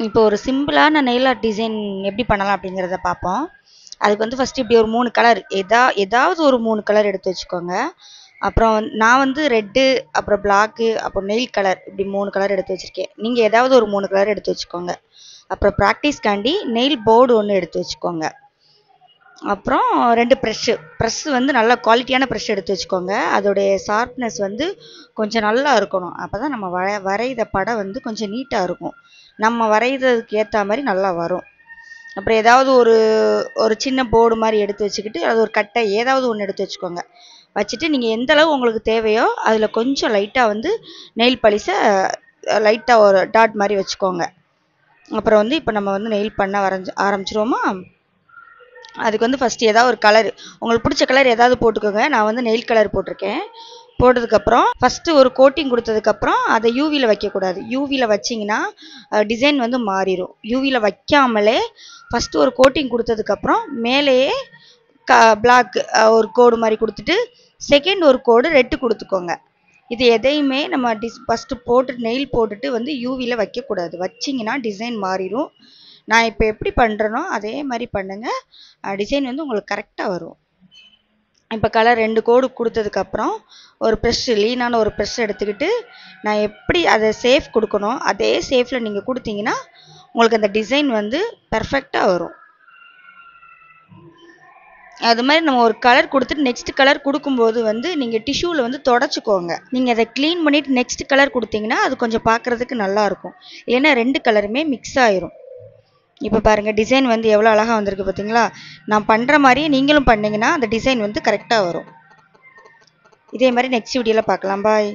இப்போ ஒரு சிம்பிளான நெயில் ஆர்ட் டிசைன் எப்படி பண்ணலாம் அப்படிங்கிறத பார்ப்போம். அதுக்கு வந்து ஃபஸ்ட்டு இப்படி ஒரு 3 கலர் ஏதாவது ஒரு 3 கலர் எடுத்து வச்சுக்கோங்க. அப்புறம் நான் வந்து ரெட்டு, அப்புறம் பிளாக்கு, அப்புறம் நெயில் கலர் இப்படி 3 கலர் எடுத்து வச்சுருக்கேன். நீங்கள் ஏதாவது ஒரு 3 கலர் எடுத்து வச்சுக்கோங்க. அப்புறம் ப்ராக்டிஸ்க்காண்டி நெயில் போர்டு ஒன்று எடுத்து வச்சுக்கோங்க. அப்புறம் 2 ப்ரெஷ்ஷு வந்து நல்ல குவாலிட்டியான ப்ரெஷ் எடுத்து வச்சுக்கோங்க. அதோடைய ஷார்ப்னஸ் வந்து கொஞ்சம் நல்லா இருக்கணும். அப்போ தான் நம்ம வரைகிற படம் வந்து கொஞ்சம் நீட்டாக இருக்கும். நம்ம வரைகிறதுக்கு ஏற்ற மாதிரி நல்லா வரும். அப்புறம் ஏதாவது ஒரு சின்ன போர்டு மாதிரி எடுத்து வச்சுக்கிட்டு அது ஒரு கட்டை ஏதாவது ஒன்று எடுத்து வச்சுக்கோங்க. வச்சுட்டு நீங்கள் எந்த அளவு உங்களுக்கு தேவையோ அதில் கொஞ்சம் லைட்டாக வந்து நெயில் பாலிஷை லைட்டாக ஒரு டாட் மாதிரி வச்சுக்கோங்க. அப்புறம் வந்து இப்போ நம்ம வந்து நெயில் பண்ண ஆரம்பிச்சிருவோமா? அதுக்கு வந்து ஃபஸ்ட்டு ஏதாவது ஒரு கலர் உங்களுக்கு பிடிச்ச கலர் ஏதாவது போட்டுக்கோங்க. நான் வந்து நெயில் கலர் போட்டிருக்கேன். போட்டதுக்கப்புறம் ஃபஸ்ட்டு ஒரு கோட்டிங் கொடுத்ததுக்கப்புறம் அதை யூவியில் வைக்கக்கூடாது. யூவியில் வச்சிங்கன்னா டிசைன் வந்து மாறிடும். யூவியில் வைக்காமலே ஃபஸ்ட்டு ஒரு கோட்டிங் கொடுத்ததுக்கப்புறம் மேலேயே பிளாக் ஒரு கோடு மாதிரி கொடுத்துட்டு செகண்ட் ஒரு கோடு ரெட்டு கொடுத்துக்கோங்க. இது எதையுமே நம்ம ஃபஸ்ட்டு போட்டு நெயில் போட்டுட்டு வந்து யூவியில் வைக்கக்கூடாது. வச்சிங்கன்னா டிசைன் மாறிடும். நான் இப்போ எப்படி பண்ணுறேனோ அதே மாதிரி பண்ணுங்கள். டிசைன் வந்து உங்களுக்கு கரெக்டாக வரும். இப்போ கலர் 2 கோடு கொடுத்ததுக்கப்புறம் ஒரு லீனான ஒரு ப்ரெஷ் எடுத்துக்கிட்டு நான் எப்படி அதை சேஃப் கொடுக்கணும் அதே சேஃபில் நீங்கள் கொடுத்தீங்கன்னா உங்களுக்கு அந்த டிசைன் வந்து பெர்ஃபெக்டாக வரும். அது மாதிரி நம்ம ஒரு கலர் கொடுத்துட்டு நெக்ஸ்ட் கலர் கொடுக்கும்போது வந்து நீங்கள் டிஷ்யூவில் வந்து தொடச்சிக்கோங்க. நீங்கள் அதை க்ளீன் பண்ணிவிட்டு நெக்ஸ்ட் கலர் கொடுத்தீங்கன்னா அது கொஞ்சம் பார்க்குறதுக்கு நல்லாயிருக்கும். ஏன்னா 2 கலருமே மிக்ஸ் ஆயிரும். இப்போ பாருங்கள் டிசைன் வந்து எவ்வளோ அழகாக வந்திருக்கு பார்த்தீங்களா? நான் பண்ணுற மாதிரியே நீங்களும் பண்ணிங்கன்னா அந்த டிசைன் வந்து கரெக்டாக வரும். இதே மாதிரி நெக்ஸ்ட் வீடியோவில் பார்க்கலாம். பாய்.